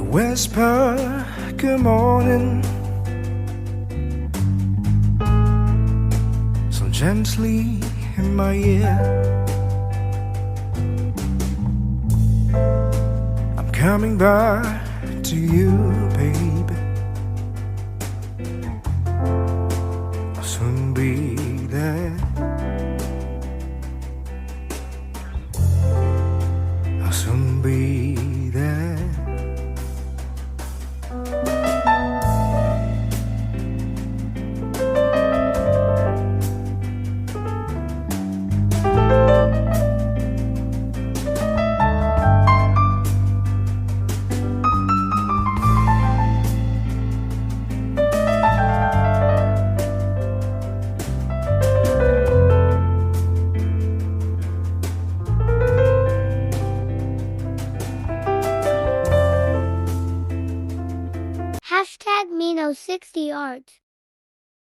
Whisper, good morning, so gently in my ear. I'm coming back to you, baby. I'll soon be there. I'll soon be there. #Mino60art